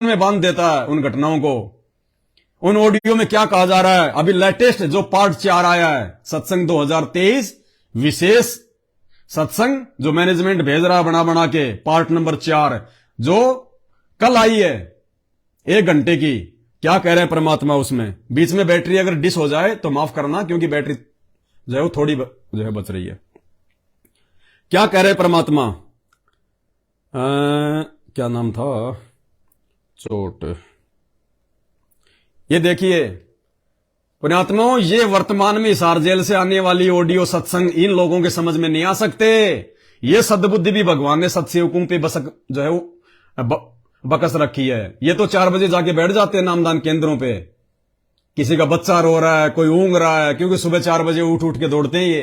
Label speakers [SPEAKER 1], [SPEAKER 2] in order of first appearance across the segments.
[SPEAKER 1] में बांध देता है उन घटनाओं को। उन ऑडियो में क्या कहा जा रहा है, अभी लेटेस्ट जो पार्ट 4 आया है सत्संग 2023 विशेष सत्संग जो मैनेजमेंट भेज रहा है बना बना के, पार्ट नंबर 4 जो कल आई है 1 घंटे की। क्या कह रहे हैं परमात्मा उसमें? बीच में बैटरी अगर डिस हो जाए तो माफ करना, क्योंकि बैटरी जो है वो थोड़ी जो है बच रही है। क्या कह रहे हैं परमात्मा? क्या नाम था, चोट, ये देखिए पुण्यात्माओं, ये वर्तमान में हिसार जेल से आने वाली ऑडियो सत्संग इन लोगों के समझ में नहीं आ सकते। ये सद्बुद्धि भी भगवान ने सत्सेवकों पे बसक जो है वो बकस रखी है। ये तो 4 बजे जाके बैठ जाते हैं नामदान केंद्रों पे, किसी का बच्चा रो रहा है, कोई ऊंग रहा है, क्योंकि सुबह 4 बजे उठ उठ के दौड़ते हैं। ये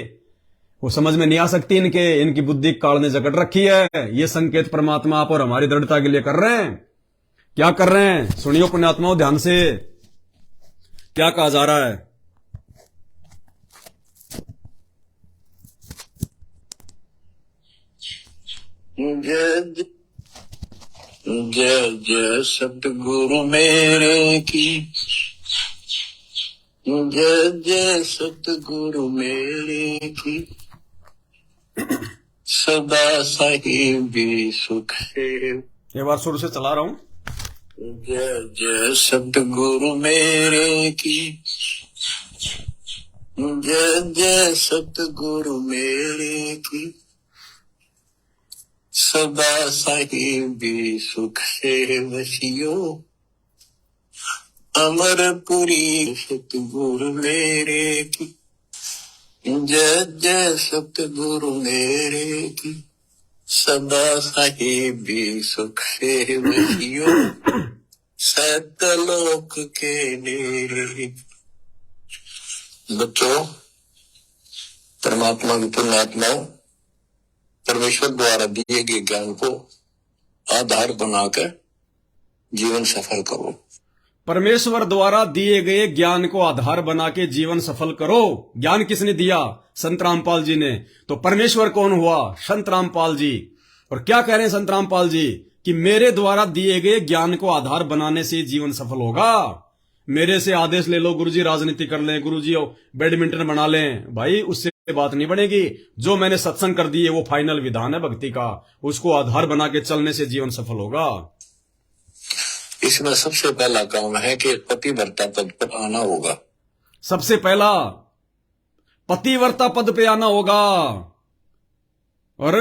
[SPEAKER 1] वो समझ में नहीं आ सकती इनकी बुद्धि काल ने जकड़ रखी है। ये संकेत परमात्मा आप और हमारी दृढ़ता के लिए कर रहे हैं। क्या कर रहे हैं सुनियो पुण्यात्माओं ध्यान से, क्या कहा जा रहा है।
[SPEAKER 2] जय जय सतगुरु मेरे की, जय जय सतगुरु मेरे की, सदा साहिबी सुख है।
[SPEAKER 1] एक बार शुरू से चला रहा हूं।
[SPEAKER 2] जय जय सतगुरु मेरे की, जय जय सतगुरु मेरे की, सदा साहिबी सुख है वसियो अमरपुरी। सतगुरु मेरे की, जय जय सतगुरु मेरे की, सदा साहिबी सुख है वसियो सतलोक के डेरे। बच्चों, परमात्मा की पुण्यात्माओं, परमेश्वर द्वारा दिए गए ज्ञान को आधार बनाकर जीवन सफल करो।
[SPEAKER 1] परमेश्वर द्वारा दिए गए ज्ञान को आधार बना के जीवन सफल करो। ज्ञान किसने दिया? संत रामपाल जी ने। तो परमेश्वर कौन हुआ? संत रामपाल जी। और क्या कह रहे हैं संत रामपाल जी कि मेरे द्वारा दिए गए ज्ञान को आधार बनाने से जीवन सफल होगा। मेरे से आदेश ले लो, गुरुजी राजनीति कर लें, गुरुजी बैडमिंटन बना लें, भाई उससे बात नहीं बनेगी। जो मैंने सत्संग कर दिए वो फाइनल विधान है भक्ति का, उसको आधार बना के चलने से जीवन सफल होगा।
[SPEAKER 2] इसमें सबसे पहला काम है कि पतिव्रता पद पर आना होगा।
[SPEAKER 1] सबसे पहला पतिव्रता पद पे आना होगा। और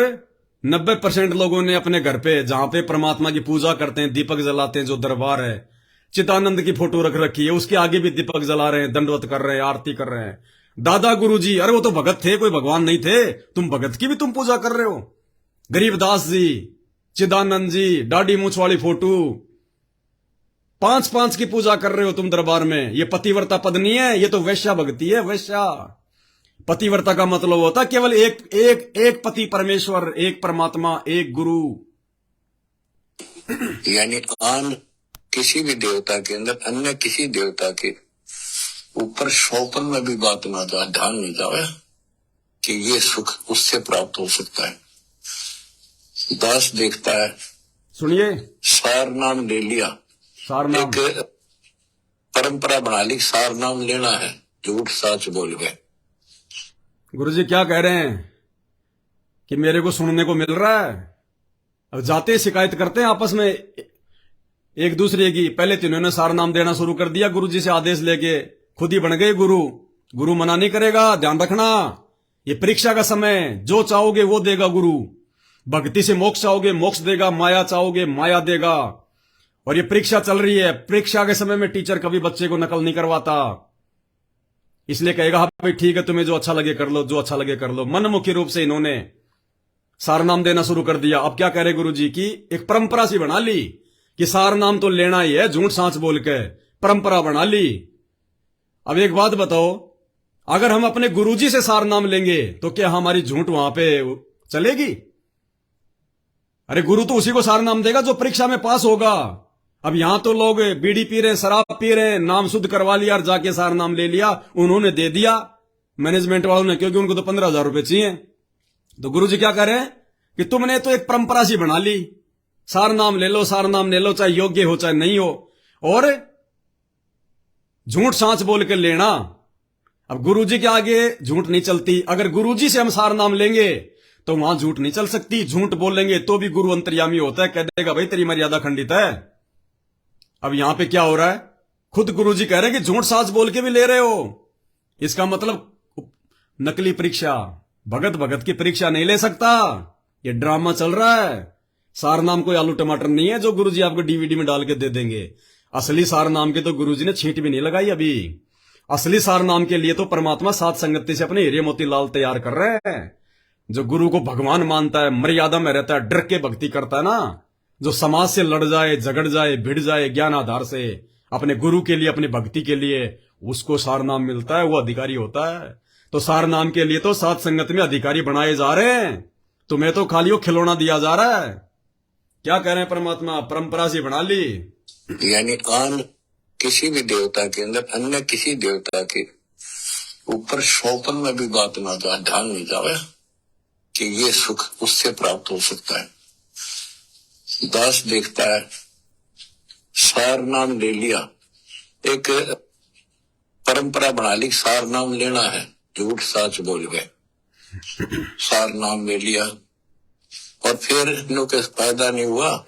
[SPEAKER 1] 90% लोगों ने अपने घर पे जहां पे परमात्मा की पूजा करते हैं, दीपक जलाते हैं, जो दरबार है, चिदानंद की फोटो रख रखी है, उसके आगे भी दीपक जला रहे हैं, दंडवत कर रहे हैं, आरती कर रहे हैं। दादा गुरुजी, अरे वो तो भगत थे, कोई भगवान नहीं थे। तुम भगत की भी तुम पूजा कर रहे हो। गरीबदास जी, चिदानंद जी, दाढ़ी मूछ वाली फोटो, 5-5 की पूजा कर रहे हो तुम दरबार में। ये पतिव्रता पद नहीं है, ये तो वैश्या भक्ति है, वैश्या। पतिव्रता का मतलब होता है केवल एक पति परमेश्वर, एक परमात्मा, एक गुरु।
[SPEAKER 2] यानी आन किसी भी देवता के अंदर अन्य किसी देवता के ऊपर स्वप्न में भी बात ना जाए, ध्यान नहीं जाए कि ये सुख उससे प्राप्त हो सकता है। दास देखता है,
[SPEAKER 1] सुनिए,
[SPEAKER 2] सार नाम ले लिया,
[SPEAKER 1] सार नाम,
[SPEAKER 2] एक परंपरा बना ली, सार नाम लेना है, झूठ सच बोल गए।
[SPEAKER 1] गुरुजी क्या कह रहे हैं कि मेरे को सुनने को मिल रहा है। अब जाते शिकायत करते हैं आपस में एक दूसरे की। पहले तो इन्होंने सार नाम देना शुरू कर दिया, गुरुजी से आदेश लेके खुद ही बन गए गुरु। गुरु मना नहीं करेगा, ध्यान रखना। ये परीक्षा का समय, जो चाहोगे वो देगा गुरु। भक्ति से मोक्ष चाहोगे मोक्ष देगा, माया चाहोगे माया देगा। और ये परीक्षा चल रही है, परीक्षा के समय में टीचर कभी बच्चे को नकल नहीं करवाता, इसलिए कहेगा हाँ भाई ठीक है, तुम्हें जो अच्छा लगे कर लो, जो अच्छा लगे कर लो। मनमुखी रूप से इन्होंने सार नाम देना शुरू कर दिया। अब क्या कह रहे गुरु जी की एक परंपरा सी बना ली कि सार नाम तो लेना ही है, झूठ सांच बोल के परंपरा बना ली। अब एक बात बताओ, अगर हम अपने गुरुजी से सार नाम लेंगे तो क्या हमारी झूठ वहां पे चलेगी? अरे गुरु तो उसी को सार नाम देगा जो परीक्षा में पास होगा। अब यहां तो लोग बीड़ी पी रहे हैं, शराब पी रहे हैं, नाम शुद्ध करवा लिया और जाके सार नाम ले लिया, उन्होंने दे दिया मैनेजमेंट वालों ने, क्योंकि उनको तो 15,000 रुपए चाहिए। तो गुरुजी क्या कह रहे हैं कि तुमने तो एक परंपरा सी बना ली सार नाम ले लो, सार नाम ले लो, चाहे योग्य हो चाहे नहीं हो, और झूठ सांच बोल के लेना। अब गुरुजी के आगे झूठ नहीं चलती। अगर गुरुजी से हम सार नाम लेंगे तो वहां झूठ नहीं चल सकती। झूठ बोलेंगे तो भी गुरु अंतर्यामी होता है, कह देगा भाई तेरी मर्यादा खंडित है। अब यहां पे क्या हो रहा है, खुद गुरुजी कह रहे हैं कि झूठ सांच बोल के भी ले रहे हो। इसका मतलब नकली परीक्षा, भगत भगत की परीक्षा नहीं ले सकता। ये ड्रामा चल रहा है। सार नाम कोई आलू टमाटर नहीं है जो गुरुजी आपको डीवीडी में डाल के दे देंगे। असली सार नाम के तो गुरुजी ने छींट भी नहीं लगाई अभी। असली सार नाम के लिए तो परमात्मा सात संगति से अपने हीरे मोती लाल तैयार कर रहे हैं। जो गुरु को भगवान मानता है, मर्यादा में रहता है, डर के भक्ति करता है ना, जो समाज से लड़ जाए, झगड़ जाए, भिड़ जाए ज्ञान आधार से अपने गुरु के लिए, अपनी भक्ति के लिए, उसको सार नाम मिलता है, वो अधिकारी होता है। तो सार नाम के लिए तो सात संगत में अधिकारी बनाए जा रहे हैं। तुम्हें तो खाली वो खिलौना दिया जा रहा है। क्या कह रहे हैं परमात्मा, परंपरा से बना ली।
[SPEAKER 2] यानी आन किसी भी देवता के अंदर अन्य किसी देवता के ऊपर शौकन में भी बात ना जाए, ध्यान नहीं जावे कि ये सुख उससे प्राप्त हो सकता है। दास देखता है सार नाम ले लिया, एक परंपरा बना ली, सार नाम लेना है, झूठ साच बोल गए, सार नाम ले लिया और फिर इनों के फायदा नहीं हुआ,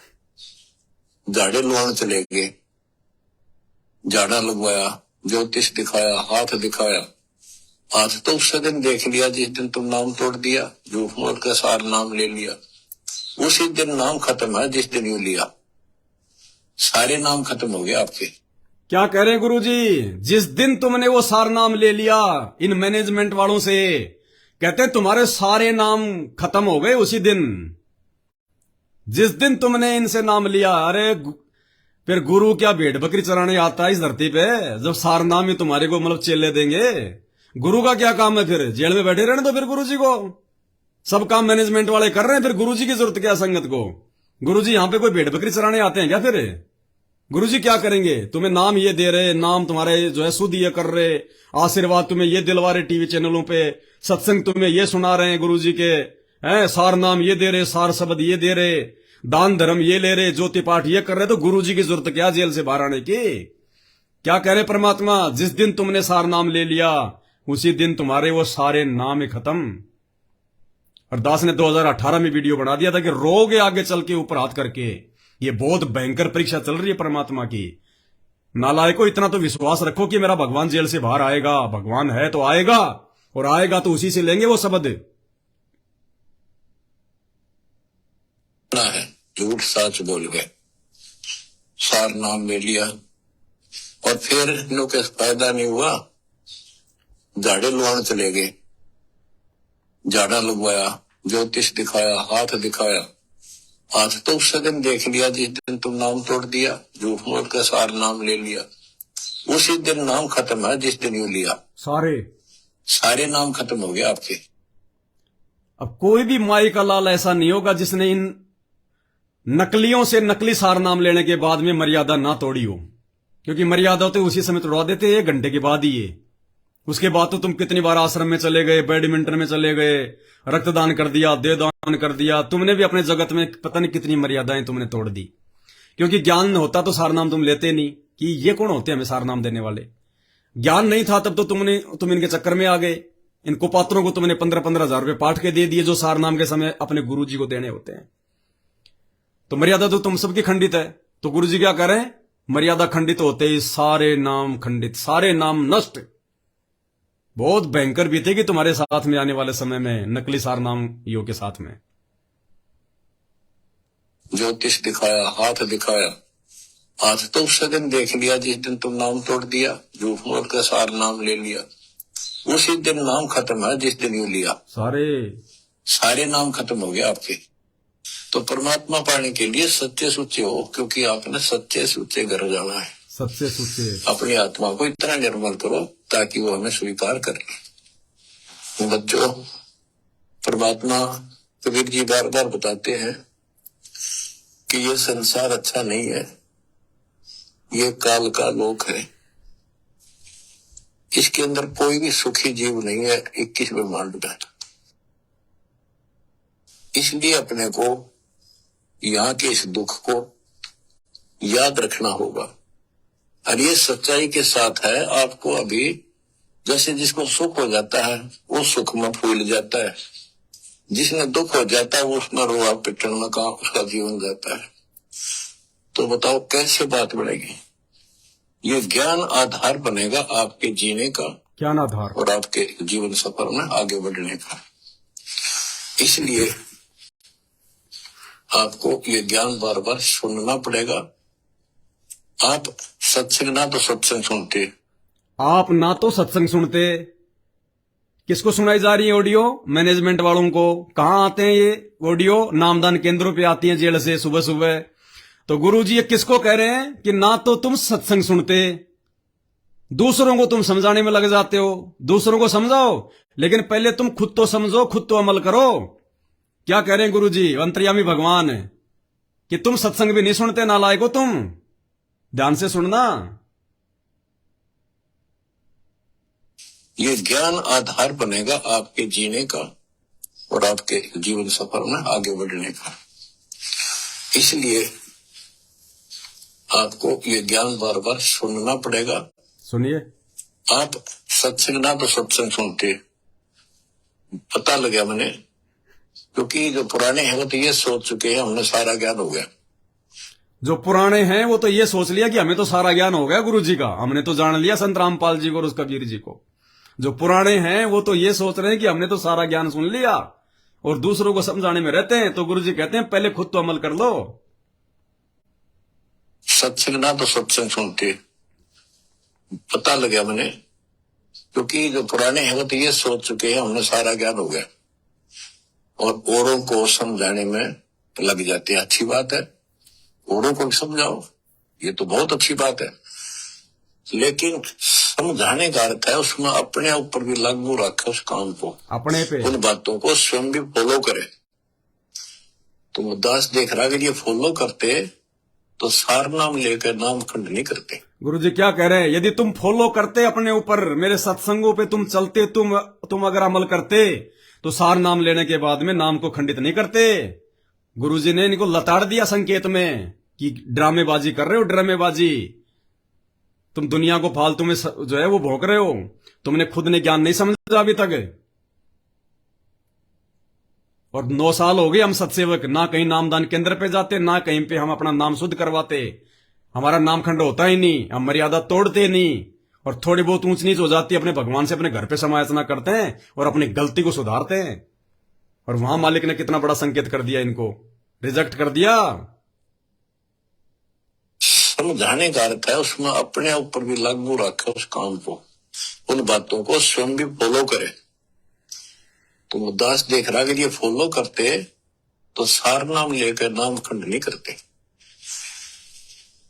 [SPEAKER 2] झाड़े लुआन चले गए, झाड़ा लगवाया, ज्योतिष दिखाया, हाथ दिखाया। आज तो उस दिन देख लिया जिस दिन तुम नाम तोड़ दिया, झूठ बोल कर सार नाम ले लिया, उसी दिन नाम खत्म है जिस दिन यू लिया। सारे नाम खत्म हो गए आपके।
[SPEAKER 1] क्या कह रहे हैं गुरुजी, जिस दिन तुमने वो सार नाम ले लिया इन मैनेजमेंट वालों से, कहते हैं तुम्हारे सारे नाम खत्म हो गए उसी दिन, जिस दिन तुमने इनसे नाम लिया। अरे फिर गुरु क्या भेड़ बकरी चराने आता है इस धरती पे, जब सार नाम ही तुम्हारे को मतलब चेले देंगे। गुरु का क्या काम है, फिर जेल में बैठे रहने तो फिर गुरुजी को सब काम मैनेजमेंट वाले कर रहे हैं, फिर गुरुजी की जरूरत क्या संगत को। गुरुजी यहां पे कोई भेड़ बकरी चराने आते हैं क्या? फिर गुरुजी क्या करेंगे, तुम्हें नाम ये दे रहे, नाम तुम्हारे जो है शुद्ध ये कर रहे, आशीर्वाद तुम्हें ये दिलवा रहे टीवी चैनलों पे, सत्संग तुम्हें ये सुना रहे हैं गुरुजी के, हैं सार नाम ये दे रहे, सार शब्द ये दे रहे, दान धर्म ये ले रहे, ज्योति पाठ ये कर रहे, तो गुरुजी की जरूरत क्या जेल से बाहर आने की। क्या कह रहे परमात्मा, जिस दिन तुमने सार नाम ले लिया उसी दिन तुम्हारे वो सारे नाम ही खत्म। और दास ने 2018 में वीडियो बना दिया था कि रोगे आगे चल के ऊपर हाथ करके। ये बहुत भयंकर परीक्षा चल रही है परमात्मा की। नालायको इतना तो विश्वास रखो कि मेरा भगवान जेल से बाहर आएगा, भगवान है तो आएगा, और आएगा तो उसी से लेंगे वो शब्द।
[SPEAKER 2] है झूठ साच बोल गए, सार नाम ले लिया और फिर इनों के फायदा नहीं हुआ, झाड़े लुआन चले गए, झाड़ा लगवाया, ज्योतिष दिखाया, हाथ दिखाया। आज तो उस दिन देख लिया जिस दिन तुम नाम तोड़ दिया, झूठ बोल कर सार नाम ले लिया, उसी दिन नाम खत्म है जिस दिन यू लिया। सारे नाम खत्म हो गए आपके।
[SPEAKER 1] अब कोई भी माई का लाल ऐसा नहीं होगा जिसने इन नकलियों से नकली सार नाम लेने के बाद में मर्यादा ना तोड़ी हो, क्योंकि मर्यादा तो उसी समय तोड़ा देते 1 घंटे के बाद ही है। उसके बाद तो तुम कितनी बार आश्रम में चले गए, बैडमिंटन में चले गए, रक्तदान कर दिया, देहदान कर दिया, तुमने भी अपने जगत में पता नहीं कितनी मर्यादाएं तुमने तोड़ दी। क्योंकि ज्ञान होता तो सार नाम तुम लेते नहीं कि ये कौन होते हैं हमें सार नाम देने वाले। ज्ञान नहीं था तब तो तुम इनके चक्कर में आ गए। इन कुपात्रों को तुमने 15-15 हजार रुपए पाठ के दे दिए जो सार नाम के समय अपने गुरु जी को देने होते हैं। तो मर्यादा तो तुम सबकी खंडित है। तो गुरु जी क्या करें, मर्यादा खंडित होते ही सारे नाम खंडित, सारे नाम नष्ट। बहुत भयंकर भी थे कि तुम्हारे साथ में आने वाले समय में नकली सार नाम योग के साथ में।
[SPEAKER 2] ज्योतिष दिखाया, हाथ दिखाया। आज तो उस दिन देख लिया जिस दिन तुम नाम तोड़ दिया, झूठ बोल कर सार नाम ले लिया, उसी दिन नाम खत्म है जिस दिन यू लिया। सारे नाम खत्म हो गए आपके। तो परमात्मा पाने के लिए सच्चे सुच्चे हो, क्योंकि आपने सच्चे सुच्चे घर जाना है।
[SPEAKER 1] सच्चे सुच्चे
[SPEAKER 2] अपनी आत्मा को इतना निर्मल करो ताकि वो हमें स्वीकार करे। बच्चों, परमात्मा कबीर जी बार बार बताते हैं कि ये संसार अच्छा नहीं है, ये काल का लोक है, इसके अंदर कोई भी सुखी जीव नहीं है 21 ब्रह्मांड में। इसलिए अपने को यहाँ के इस दुख को याद रखना होगा। और ये सच्चाई के साथ है, आपको अभी जैसे जिसको सुख हो जाता है वो सुख में फूल जाता है, जिसने दुख हो जाता है वो उसमें रोआ पिटन में काम उसका जीवन जाता है। तो बताओ कैसे बात बढ़ेगी? ये ज्ञान आधार बनेगा आपके जीने का,
[SPEAKER 1] ज्ञान आधार,
[SPEAKER 2] और आपके जीवन सफर में आगे बढ़ने का। इसलिए आपको ये ज्ञान बार बार सुनना पड़ेगा। आप सत्संग ना तो सत्संग सुनते,
[SPEAKER 1] आप ना तो सत्संग सुनते। किसको सुनाई जा रही है ऑडियो? मैनेजमेंट वालों को। कहां आते हैं ये ऑडियो? नामदान केंद्रों पे आती है जेल से सुबह सुबह। तो गुरुजी ये किसको कह रहे हैं कि ना तो तुम सत्संग सुनते, दूसरों को तुम समझाने में लग जाते हो। दूसरों को समझाओ, लेकिन पहले तुम खुद तो समझो, खुद तो अमल करो। क्या कह रहे हैं गुरुजी, अंतर्यामी भगवान, कि तुम सत्संग भी नहीं सुनते, नालायक हो तुम। ध्यान से सुनना।
[SPEAKER 2] ये ज्ञान आधार बनेगा आपके जीने का और आपके जीवन सफर में आगे बढ़ने का। इसलिए आपको ये ज्ञान बार बार सुनना पड़ेगा।
[SPEAKER 1] सुनिए,
[SPEAKER 2] आप सत्संग ना तो सत्संग सुनते, पता लगा मैंने, क्योंकि जो पुराने हैं वो तो ये सोच चुके हैं हमने सारा ज्ञान हो गया।
[SPEAKER 1] जो पुराने हैं वो तो ये सोच लिया कि हमें तो सारा ज्ञान हो गया गुरुजी का, हमने तो जान लिया संत रामपाल जी को और उस कबीर जी को। जो पुराने हैं वो तो ये सोच रहे हैं कि हमने तो सारा ज्ञान सुन लिया और दूसरों को समझाने में रहते हैं। तो गुरुजी कहते हैं पहले खुद तो अमल कर लो।
[SPEAKER 2] सत्संग ना तो सत्संग सुनते, पता लगा मैंने, क्योंकि जो पुराने हैं वो तो ये सोच चुके हैं हमने सारा ज्ञान हो गया और औरों को समझाने में लग जाते हैं। अच्छी बात है, औरों को समझाओ, ये तो बहुत अच्छी बात है, लेकिन समझाने का अर्थ है उसमें अपने ऊपर भी लागू रखे उस काम को,
[SPEAKER 1] अपने पे
[SPEAKER 2] उन बातों को स्वयं भी फॉलो करे। तो दास देख रहा है कि ये फॉलो करते तो सार नाम लेकर नाम खंड नहीं करते।
[SPEAKER 1] गुरुजी क्या कह रहे हैं, यदि तुम फॉलो करते अपने ऊपर, मेरे सत्संगों पे तुम चलते, तुम अगर अमल करते तो सार नाम लेने के बाद में नाम को खंडित नहीं करते। गुरुजी ने इनको लताड़ दिया संकेत में कि ड्रामेबाजी कर रहे हो, ड्रामेबाजी। तुम दुनिया को फालतू में जो है वो भोंक रहे हो, तुमने खुद ने ज्ञान नहीं समझा अभी तक। और 9 साल हो गए हम सत्सेवक, ना कहीं नामदान केंद्र पे जाते, ना कहीं पे हम अपना नाम शुद्ध करवाते। हमारा नाम खंड होता ही नहीं, हम मर्यादा तोड़ते नहीं, और थोड़ी बहुत ऊंच नीच हो जाती है अपने भगवान से अपने घर पे समायाचना करते हैं और अपनी गलती को सुधारते हैं। और वहां मालिक ने कितना बड़ा संकेत कर दिया, इनको रिजेक्ट कर दिया।
[SPEAKER 2] समझाने का अर्थ है उसमें अपने ऊपर भी लागू रखे उस काम को, उन बातों को स्वयं भी फॉलो करे। तो दास देख रहा कि ये फॉलो करते तो सार नाम लेकर नाम खंड नहीं करते।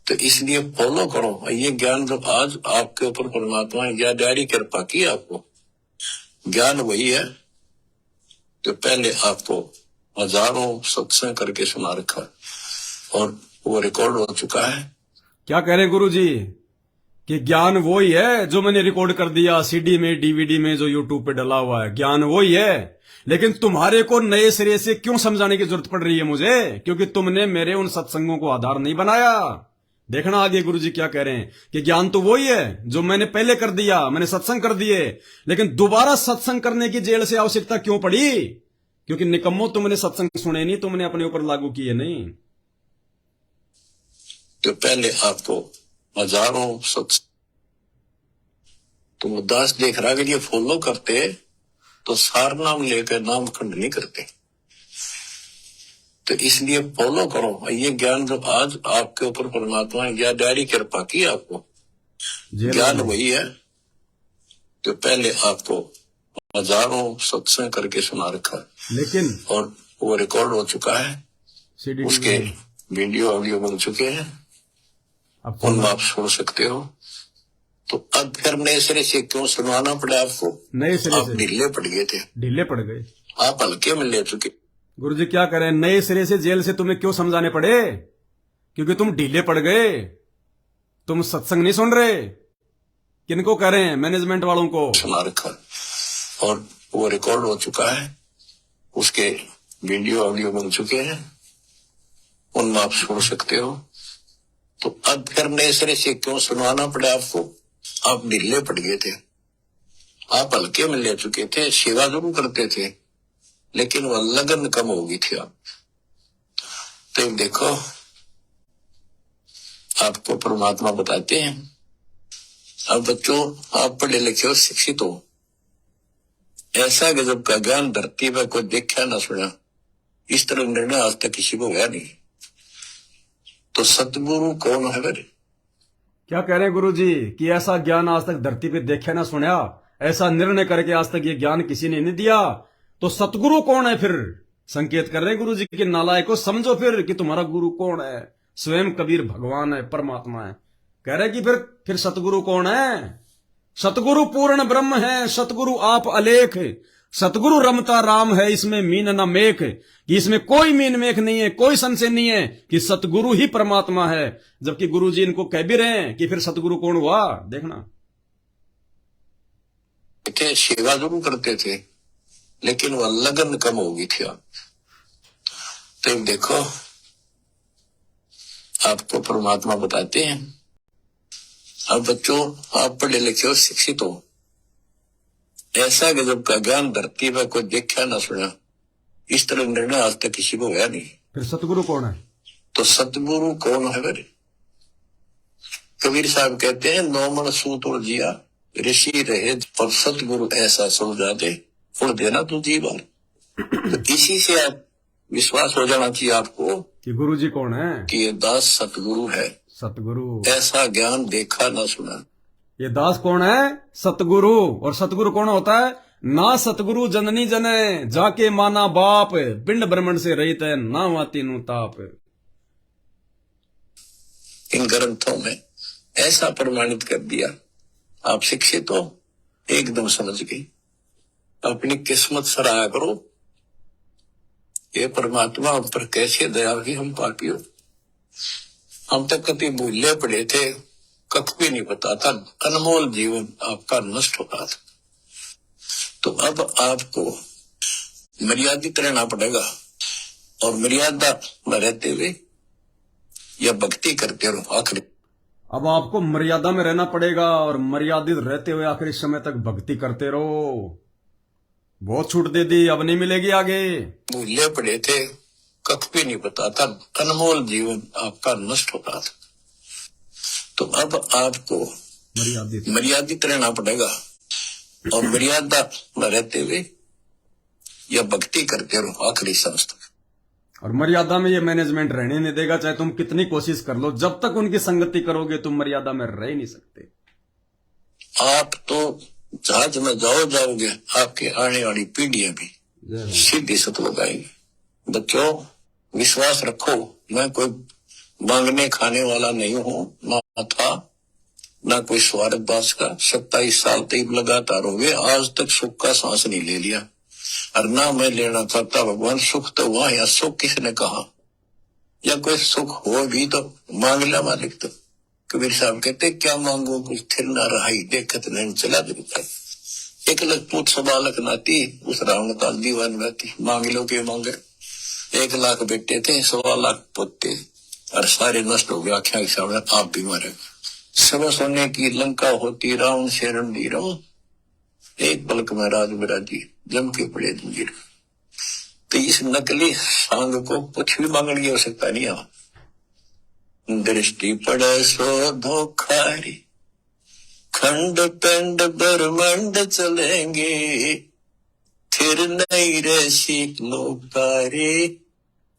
[SPEAKER 2] तो इसलिए फॉलो करो। ये ज्ञान जब आज आपके ऊपर परमात्मा या डायरी कृपा की, आपको ज्ञान वही है तो पहले आपको हजारों सत्संग करके सुना रखा और वो रिकॉर्ड हो चुका है।
[SPEAKER 1] क्या कह रहे हैं गुरु जी कि ज्ञान वो ही है जो मैंने रिकॉर्ड कर दिया सीडी में, डीवीडी में, जो यूट्यूब पे डला हुआ है, ज्ञान वो ही है। लेकिन तुम्हारे को नए सिरे से क्यों समझाने की जरूरत पड़ रही है मुझे? क्योंकि तुमने मेरे उन सत्संगों को आधार नहीं बनाया। देखना आगे गुरु जी क्या कह रहे हैं कि ज्ञान तो वो ही है जो मैंने पहले कर दिया, मैंने सत्संग कर दिए, लेकिन दोबारा सत्संग करने की जेल से आवश्यकता क्यों पड़ी? क्योंकि निकम्मो तुमने सत्संग सुने नहीं, तुमने अपने ऊपर लागू किए नहीं।
[SPEAKER 2] तो पहले आपको हजारों सत्संग, तुम दास देख रहा कि ये फॉलो करते तो सार नाम लेकर नाम खंड नहीं करते। तो इसलिए फॉलो करो। ये ज्ञान जब आज आपके ऊपर परमात्मा या डायरी कृपा की, आपको ज्ञान वही है तो पहले आपको हजारों सत्संग करके सुना रखा,
[SPEAKER 1] लेकिन
[SPEAKER 2] और वो रिकॉर्ड हो चुका है, उसके वीडियो ऑडियो बन चुके हैं, उनमें आप सुन सकते हो। तो अब फिर नए सिरे से क्यों सुनवाना पड़ा आपको?
[SPEAKER 1] नए सिरे
[SPEAKER 2] आप
[SPEAKER 1] से
[SPEAKER 2] ढीले पड़ गए थे,
[SPEAKER 1] ढीले पड़ गए।
[SPEAKER 2] आप हल्के में ले चुके।
[SPEAKER 1] गुरुजी क्या करें, नए सिरे से जेल से तुम्हें क्यों समझाने पड़े? क्योंकि तुम ढीले पड़ गए, तुम सत्संग नहीं सुन रहे। किनको कह रहे हैं? मैनेजमेंट वालों को
[SPEAKER 2] सुना रखा और वो रिकॉर्ड हो चुका है, उसके वीडियो ऑडियो बन चुके हैं, उनमें आप सुन सकते हो। तो अब फिर नए सिरे से क्यों सुनवाना पड़ा आपको? आप ढीले पड़ गए थे, आप हल्के में ले चुके थे, सेवा जरूर करते थे, लेकिन वह लगन कम हो गई थी आप। तो देखो, आपको परमात्मा बताते हैं, अब बच्चों आप पढ़े लिखे हो, शिक्षित हो, ऐसा गजब का ज्ञान धरती पर कोई देखा ना सुना, इस तरह निर्णय आज तक किसी को हुआ नहीं। तो सतगुरु कौन है मेरे?
[SPEAKER 1] क्या कह रहे हैं गुरु जी कि ऐसा ज्ञान आज तक धरती पे देखा ना सुना, ऐसा निर्णय करके आज तक ये ज्ञान किसी ने नहीं दिया, तो सतगुरु कौन है फिर? संकेत कर रहे हैं गुरु जी कि नालायको समझो फिर कि तुम्हारा गुरु कौन है। स्वयं कबीर भगवान है, परमात्मा है। कह रहे कि फिर सतगुरु कौन है? सतगुरु पूर्ण ब्रह्म है, सतगुरु आप अलेख, सतगुरु रमता राम है, इसमें मीन न मेख, कि इसमें कोई मीन मेख नहीं है, कोई संशय नहीं है कि सतगुरु ही परमात्मा है। जबकि गुरु जी इनको कह भी रहे हैं कि फिर सतगुरु कौन हुआ? देखना,
[SPEAKER 2] सेवा जरूर करते थे, लेकिन वह लगन कम हो गई थी आप। तो देखो, आपको परमात्मा बताते हैं, अब बच्चों आप पढ़े लिखे हो, शिक्षित हो, ऐसा गजब का ज्ञान धरती पर कोई देखा ना सुना, इस तरह निर्णय आज तक किसी को हुआ नहीं।
[SPEAKER 1] फिर सतगुरु कौन है?
[SPEAKER 2] तो सतगुरु कौन है मेरे? कबीर साहब कहते हैं, नौ मन सूत और जिया ऋषि रहे, और सतगुरु ऐसा समझा दे और देना तू जीवन। तो इसी से आप विश्वास हो जाना चाहिए आपको
[SPEAKER 1] कि गुरु जी कौन है,
[SPEAKER 2] कि ये दास सतगुरु है।
[SPEAKER 1] सतगुरु,
[SPEAKER 2] ऐसा ज्ञान देखा ना सुना।
[SPEAKER 1] ये दास कौन है? सतगुरु। और सतगुरु कौन होता है? ना सतगुरु जननी जने, जाके माना बाप, पिंड ब्रह्मंड से रहित है, ना वाती नु ताप।
[SPEAKER 2] इन ग्रंथों में ऐसा प्रमाणित कर दिया, आप शिक्षित हो, एकदम समझ गई, अपनी किस्मत सराहा करो। ये परमात्मा हम पर कैसे दया की, हम पापी हो। हम तक कभी भूले पड़े थे, कख भी नहीं पता था, अनमोल जीवन आपका नष्ट हो रहा था। तो अब आपको मर्यादित रहना पड़ेगा, और मर्यादा में रहते हुए या भक्ति करते रहो आखिरी।
[SPEAKER 1] अब आपको मर्यादा में रहना पड़ेगा और मर्यादित रहते हुए आखिरी समय तक भक्ति करते रहो। बहुत छूट दे दी, अब नहीं मिलेगी आगे।
[SPEAKER 2] भूले पड़े थे, कख भी नहीं पता था, अनमोल जीवन आपका नष्ट हो रहा था। तो अब आपको मर्यादित रहना पड़ेगा, और मर्यादा में रहते हुए या भक्ति करते रहो आखिरी सांस तक।
[SPEAKER 1] और मर्यादा में ये मैनेजमेंट रहने नहीं देगा, चाहे तुम कितनी कोशिश कर लो, जब तक उनकी संगति करोगे तुम मर्यादा में रह ही नहीं सकते।
[SPEAKER 2] आप तो जहाज में जाओगे, आपके आने वाली पीढ़ियां भी सीधी सत लगाएंगे। बच्चों विश्वास रखो, मैं कोई मांगने खाने वाला नहीं हूँ, ना था ना कोई स्वार्थ दास का। 27 साल तक लगातार हो गए, आज तक सुख का सांस नहीं ले लिया, और ना मैं लेना चाहता। भगवान सुख तो वहां, या सुख किसने कहा? या कोई सुख हो भी तो मांग ला मालिक। तो कबीर साहब कहते, क्या मांगो कुछ थिर ना रहाई, देखत नहीं चला देता। 1 लाख पूत 1.25 लाख नाती, उस रावण का दीवान रहती, मांग लो के मांगे। 1 लाख बेटे थे, 1.25 लाख पोते, और सारे नष्ट हो गए आख्या के सामने, आप भी मारे। सब सोने की लंका होती, रावण से रणधीर, एक पलक में राज विराजी, जम के पड़े जंजीर। तो इस नकली सांग को कुछ भी मांगने की आवश्यकता नहीं है। दृष्टि पड़े सो धोखारी, खंड पिंड ब्रह्मंड चलेंगे, फिर नहीं रसी लोकारे,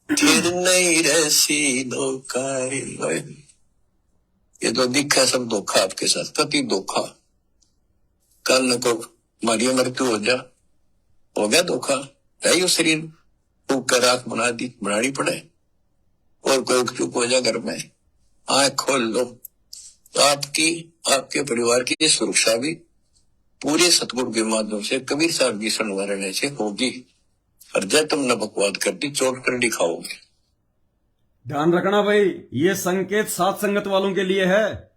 [SPEAKER 2] फिर नहीं रसी लोकारे। ये तो दिखा सब धोखा आपके साथ, कति धोखा। कल को मारी मृत्यु हो गया धोखा है। यो शरीर फूक कर राख बनानी पड़े, और कोई चुप हो जा घर में, आंख खोल लो, तो आपके परिवार की सुरक्षा भी पूरे सतगुरु के माध्यम से, कबीर साहब की शरण रहने से होगी। और जब तुमने बकवाद कर दी, चोट कर दिखाओगे।
[SPEAKER 1] ध्यान रखना भाई, ये संकेत सात संगत वालों के लिए है,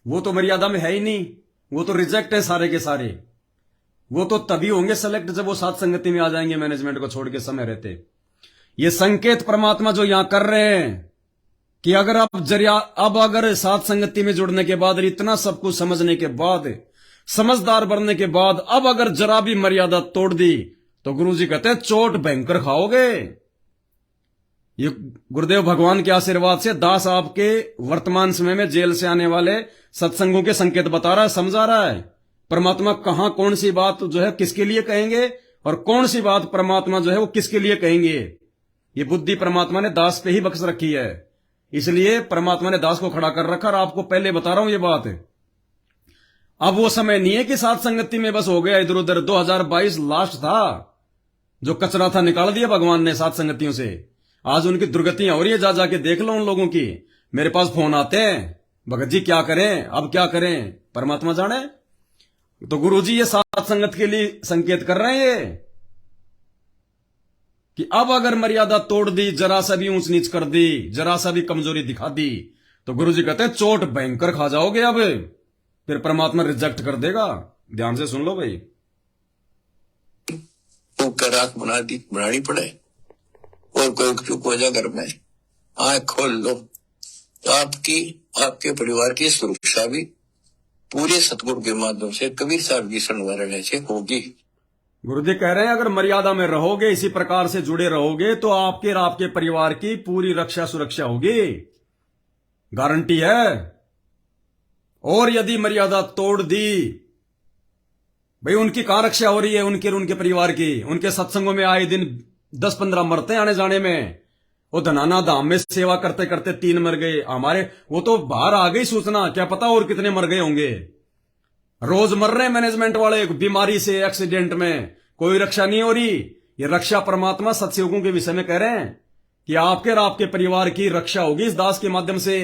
[SPEAKER 1] वो तो मर्यादा में है ही नहीं, वो तो रिजेक्ट है सारे के सारे। वो तो तभी होंगे सेलेक्ट जब वो सात संगति में आ जाएंगे, मैनेजमेंट को छोड़ के समय रहते। ये संकेत परमात्मा जो यहां कर रहे हैं कि अगर आप अब अगर साथ संगति में जुड़ने के बाद और इतना सब कुछ समझने के बाद, समझदार बनने के बाद, अब अगर जरा भी मर्यादा तोड़ दी तो गुरुजी कहते हैं चोट भयंकर खाओगे। ये गुरुदेव भगवान के आशीर्वाद से दास आपके वर्तमान समय में जेल से आने वाले सत्संगों के संकेत बता रहा है, समझा रहा है। परमात्मा कहां कौन सी बात जो है किसके लिए कहेंगे और कौन सी बात परमात्मा जो है वो किसके लिए कहेंगे, ये बुद्धि परमात्मा ने दास पे ही बख्श रखी है। इसलिए परमात्मा ने दास को खड़ा कर रखा और आपको पहले बता रहा हूं ये बात। अब वो समय नहीं है कि साथ संगति में बस हो गया इधर उधर। 2022 लास्ट था, जो कचरा था निकाल दिया भगवान ने साथ संगतियों से। आज उनकी दुर्गतियां हो रही है, जा जाके देख लो उन लोगों की। मेरे पास फोन आते हैं, भगत जी क्या करें, अब क्या करें, परमात्मा जाने। तो गुरुजी ये साथ संगत के लिए संकेत कर रहे हैं ये कि अब अगर मर्यादा तोड़ दी, जरा सा भी ऊंच नीच कर दी, जरा सा भी कमजोरी दिखा दी, तो गुरुजी कहते हैं चोट भयंकर खा जाओगे। अब फिर परमात्मा रिजेक्ट कर देगा। ध्यान से सुन लो भाई।
[SPEAKER 2] तो कराक बनानी पड़े और कोई चुप हो जा घर में, आंख खोल लो, तो आपके परिवार की सुरक्षा भी पूरे सतगुरु के माध्यम से कबीर साहब की शरण रहने से होगी।
[SPEAKER 1] गुरुदेव कह रहे हैं अगर मर्यादा में रहोगे, इसी प्रकार से जुड़े रहोगे, तो आपके और आपके परिवार की पूरी रक्षा सुरक्षा होगी, गारंटी है। और यदि मर्यादा तोड़ दी, भाई उनकी कहां रक्षा हो रही है, उनके परिवार की। उनके सत्संगों में आए दिन 10-15 मरते हैं आने जाने में। वो धनाना धाम में सेवा करते करते 3 मर गए हमारे, वो तो बाहर आ गई सूचना, क्या पता और कितने मर गए होंगे। रोज मर रहे मैनेजमेंट वाले बीमारी से, एक्सीडेंट में, कोई रक्षा नहीं हो रही। ये रक्षा परमात्मा सत्संगों के विषय में कह रहे हैं कि आपके और आपके परिवार की रक्षा होगी इस दास के माध्यम से।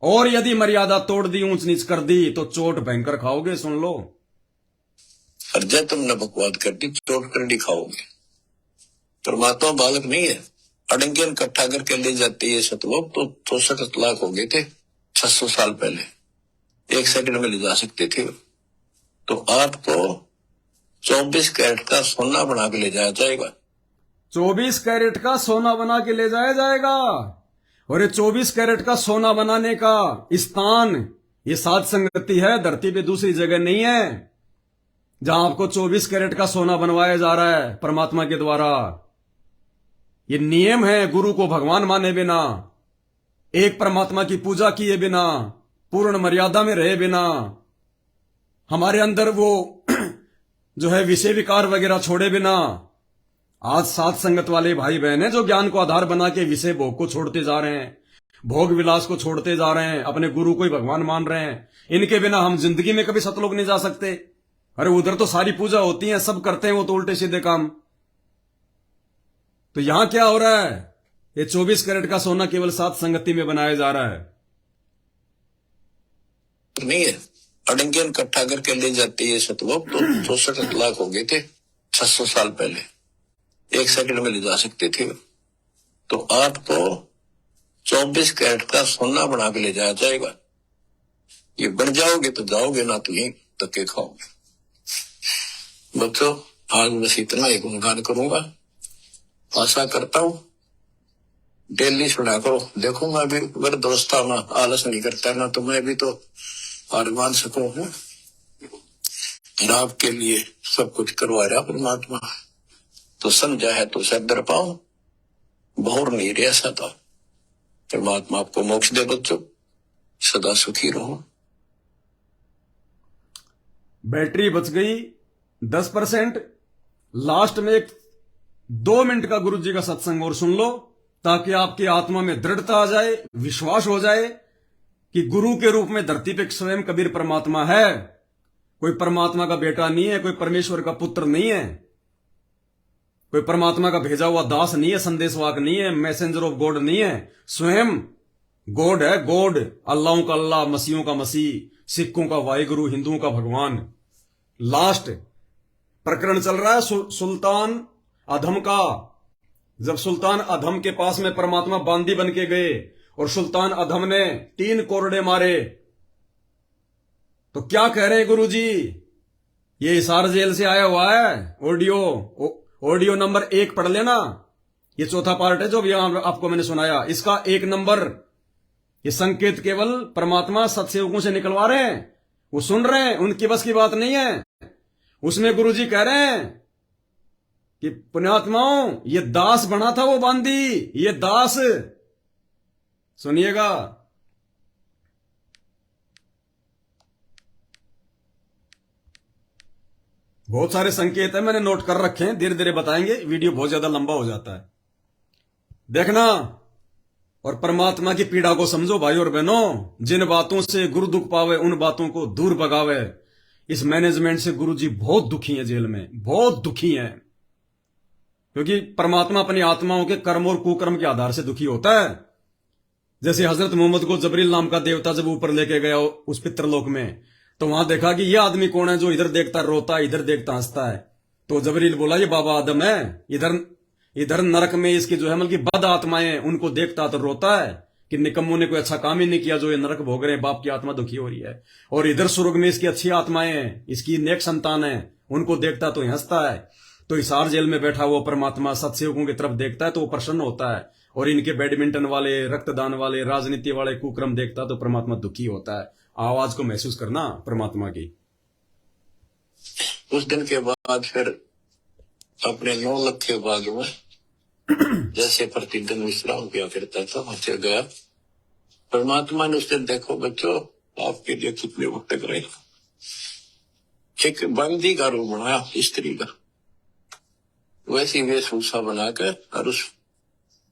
[SPEAKER 1] और यदि मर्यादा तोड़ दी, ऊंच नीच कर दी, तो चोट भयंकर खाओगे, सुन लो।
[SPEAKER 2] और जब तुमने बकवाद कर दी, चोट कर खाओगे। परमात्मा बालक नहीं है, अड़ंगियन इकट्ठा करके ले जाते ये सतलोक तो 64 लाख हो गए थे 600 साल पहले, 1 सेकंड में ले जा सकते थे। तो आपको 24 कैरेट का सोना बना के ले जाया जाएगा।
[SPEAKER 1] 24 कैरेट का सोना बना के ले जाया जाएगा। और ये 24 कैरेट का सोना बनाने का स्थान ये साध संगति है, धरती पे दूसरी जगह नहीं है जहां आपको 24 कैरेट का सोना बनवाया जा रहा है परमात्मा के द्वारा। ये नियम है, गुरु को भगवान माने बिना, एक परमात्मा की पूजा किए बिना, पूर्ण मर्यादा में रहे बिना, हमारे अंदर वो जो है विषय विकार वगैरह छोड़े बिना। आज साथ संगत वाले भाई बहन हैं जो ज्ञान को आधार बना के विषय भोग को छोड़ते जा रहे हैं, भोग विलास को छोड़ते जा रहे हैं, अपने गुरु को ही भगवान मान रहे हैं। इनके बिना हम जिंदगी में कभी सतलोक नहीं जा सकते। अरे उधर तो सारी पूजा होती है, सब करते हैं वो तो उल्टे सीधे काम। तो यहां क्या हो रहा है, ये 24 कैरेट का सोना केवल साथ संगति में बनाया जा रहा है।
[SPEAKER 2] नहीं है, अड़ंगियन इकट्ठा करके ले जाते ये सतलोक तो 64 लाख हो गए थे 600 साल पहले, 1 सेकंड में ले जा सकते थे। तो आपको 24 कैरेट का सोना बना के ले जाया जाएगा। ये बन जाओगे तो जाओगे, ना तो यही धक्के खाओगे। बच्चों, आज बस इतना ही गुणगान करूंगा। आशा करता हूं डेली सुना करो। देखूंगा अभी अगर दोस्त आलस नहीं करता ना, तो मैं भी तो हार मान सकूं। आपके लिए सब कुछ करवा रहा परमात्मा, तो समझा है तो सर दर पाओ, भोर नहीं रहा सदा। परमात्मा आपको मोक्ष दे बच्चों, सदा सुखी रहो।
[SPEAKER 1] बैटरी बच गई 10%। लास्ट में एक 2 मिनट का गुरु जी का सत्संग और सुन लो, ताकि आपकी आत्मा में दृढ़ता आ जाए, विश्वास हो जाए कि गुरु के रूप में धरती पे स्वयं कबीर परमात्मा है। कोई परमात्मा का बेटा नहीं है, कोई परमेश्वर का पुत्र नहीं है, कोई परमात्मा का भेजा हुआ दास नहीं है, संदेशवाहक नहीं है, मैसेंजर ऑफ गॉड नहीं है। स्वयं गॉड है, गॉड। अल्लाहों का अल्लाह, मसीहों का मसीह, सिखों का वाहिगुरु, हिंदुओं का भगवान। लास्ट प्रकरण चल रहा है सुल्तान अधम का। जब सुल्तान अधम के पास में परमात्मा बांदी बन के गए और सुल्तान अधम ने 3 कोरडे मारे, तो क्या कह रहे हैं गुरुजी? ये हिसार जेल से आया हुआ है, ऑडियो नंबर 1 पढ़ लेना। ये चौथा पार्ट है जो भी आपको मैंने सुनाया। इसका 1 नंबर, ये संकेत केवल परमात्मा सत्सेवकों से निकलवा रहे हैं, वो सुन रहे हैं, उनकी बस की बात नहीं है। उसमें गुरुजी कह रहे हैं कि पुण्यात्माओं, ये दास बना था वो बांदी, ये दास। सुनिएगा, बहुत सारे संकेत है, मैंने नोट कर रखे हैं, धीरे धीरे बताएंगे, वीडियो बहुत ज्यादा लंबा हो जाता है, देखना। और परमात्मा की पीड़ा को समझो भाई और बहनों। जिन बातों से गुरु दुख पावे उन बातों को दूर भगावे। इस मैनेजमेंट से गुरुजी बहुत दुखी हैं, जेल में बहुत दुखी हैं, क्योंकि परमात्मा अपनी आत्माओं के कर्म और कुकर्म के आधार से दुखी होता है। जैसे हजरत मोहम्मद को जबरील नाम का देवता जब ऊपर लेके गया उस पितृलोक में, तो वहां देखा कि यह आदमी कौन है जो इधर देखता रोता है, इधर देखता हंसता है। तो जबरील बोला ये बाबा आदम है, इधर नरक में इसकी जो है मतलब बद आत्माएं, उनको देखता तो रोता है कि निकम्मों ने कोई अच्छा काम ही नहीं किया जो ये नरक भोग रहे हैं, बाप की आत्मा दुखी हो रही है। और इधर स्वर्ग में इसकी अच्छी आत्माएं हैं, इसकी नेक संतान है, उनको देखता तो हंसता है। तो हिसार जेल में बैठा हुआ परमात्मा सत्सेवकों की तरफ देखता है तो वो प्रसन्न होता है, और इनके बैडमिंटन वाले, रक्तदान वाले, राजनीति वाले कुक्रम देखता तो परमात्मा दुखी होता है। आवाज को महसूस करना परमात्मा की।
[SPEAKER 2] उस दिन के बाद फिर अपने 9 लाख के बाग में जैसे प्रतिदिन विश्राम किया करता था, वहां गया। परमात्मा ने उससे, देखो बच्चों, आपके लिए कितने वक्त तक रहे। एक बंदी का रूप बनाया, स्त्री का, वैसी वेशभूषा बनाकर, और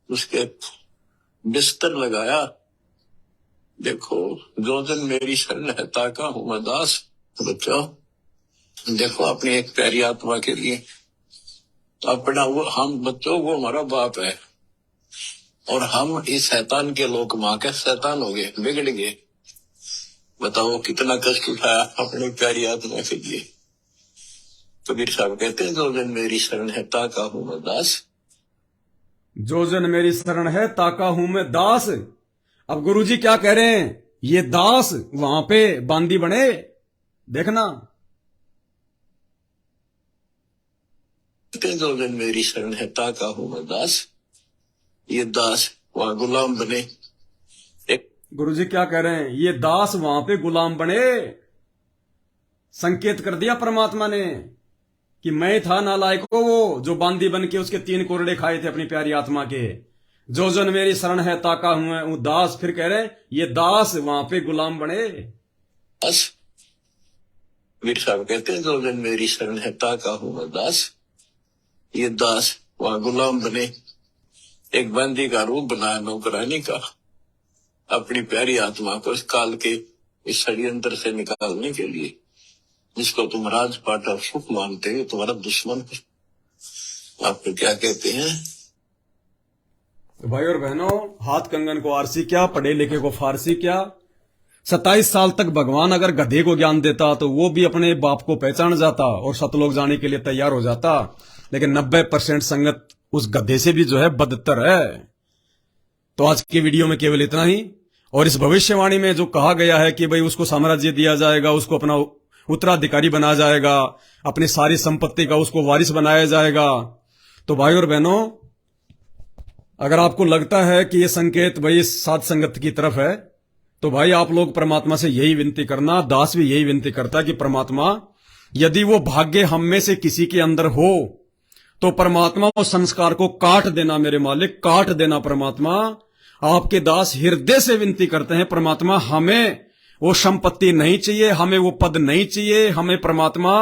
[SPEAKER 2] उसके बिस्तर लगाया। देखो, जो जन मेरी शरण है ताका हूं मैं दास। बच्चों देखो, अपनी एक प्यारी आत्मा के लिए अपना वो, हम बच्चों वो हमारा बाप है, और हम इस शैतान के लोक मां के शैतान हो गए, बिगड़ गए। बताओ कितना कष्ट उठाया अपनी प्यारी आत्मा के लिए। कबीर साहब कहते हैं, जो जन मेरी शरण है ताका हूं मैं दास।
[SPEAKER 1] जो जन मेरी शरण है ताका हूं मैं दास। अब गुरुजी क्या कह रहे हैं, ये दास वहां पे बांदी बने, देखना।
[SPEAKER 2] जो जन मेरी शरण है ताका हूं मैं दास, ये दास वहां गुलाम बने।
[SPEAKER 1] गुरुजी क्या कह रहे हैं, ये दास वहां पे गुलाम बने। संकेत कर दिया परमात्मा ने कि मैं था नालायक को वो जो बांदी बन के उसके 3 कोरड़े खाए थे अपनी प्यारी आत्मा के। जो जन मेरी शरण है ताका हूं दास। फिर कह रहे हैं ये दास वहां पे गुलाम बने।
[SPEAKER 2] बस वीर साहब कहते हैं, जो जन मेरी शरण है ताका हूं मैं दास, ये दास वहां गुलाम बने। एक बंदी का रूप बनाया नौकरानी का, अपनी प्यारी आत्मा को इस काल के इस षड्यंत्र से निकालने के लिए, जिसको तुम राजपाट और सुख मानते हो, तुम्हारा दुश्मन आपको क्या कहते हैं।
[SPEAKER 1] तो भाई और बहनों, हाथ कंगन को आरसी क्या, पढ़े लिखे को फारसी क्या। 27 साल तक भगवान अगर गधे को ज्ञान देता तो वो भी अपने बाप को पहचान जाता और सतलोक जाने के लिए तैयार हो जाता। लेकिन 90% संगत उस गधे से भी जो है बदतर है। तो आज की वीडियो में केवल इतना ही। और इस भविष्यवाणी में जो कहा गया है कि भाई उसको साम्राज्य दिया जाएगा, उसको अपना उत्तराधिकारी बनाया जाएगा, अपनी सारी संपत्ति का उसको वारिस बनाया जाएगा, तो भाई और बहनों, अगर आपको लगता है कि ये संकेत भाई साध संगत की तरफ है, तो भाई आप लोग परमात्मा से यही विनती करना। दास भी यही विनती करता है कि परमात्मा, यदि वो भाग्य हम में से किसी के अंदर हो तो परमात्मा वो संस्कार को काट देना मेरे मालिक, काट देना परमात्मा। आपके दास हृदय से विनती करते हैं परमात्मा, हमें वो संपत्ति नहीं चाहिए, हमें वो पद नहीं चाहिए, हमें परमात्मा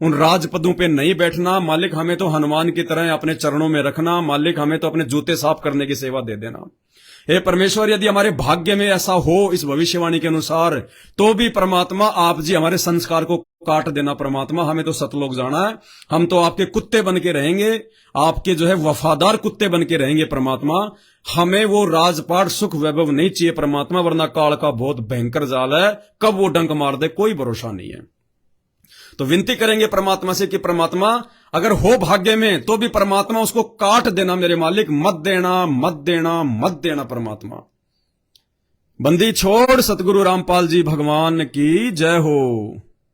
[SPEAKER 1] उन राजपदों पे नहीं बैठना। मालिक हमें तो हनुमान की तरह अपने चरणों में रखना। मालिक हमें तो अपने जूते साफ करने की सेवा दे देना। हे परमेश्वर, यदि हमारे भाग्य में ऐसा हो इस भविष्यवाणी के अनुसार, तो भी परमात्मा आप जी हमारे संस्कार को काट देना परमात्मा। हमें तो सतलोक जाना है, हम तो आपके कुत्ते बन के रहेंगे, आपके जो है वफादार कुत्ते बन के रहेंगे परमात्मा। हमें वो राजपाट सुख वैभव नहीं चाहिए परमात्मा, वरना काल का बहुत भयंकर जाल है, कब वो डंक मार दे कोई भरोसा नहीं है। तो विनती करेंगे परमात्मा से कि परमात्मा अगर हो भाग्य में तो भी परमात्मा उसको काट देना मेरे मालिक, मत देना मत देना मत देना परमात्मा। बंदी छोड़ सतगुरु रामपाल जी भगवान की जय हो।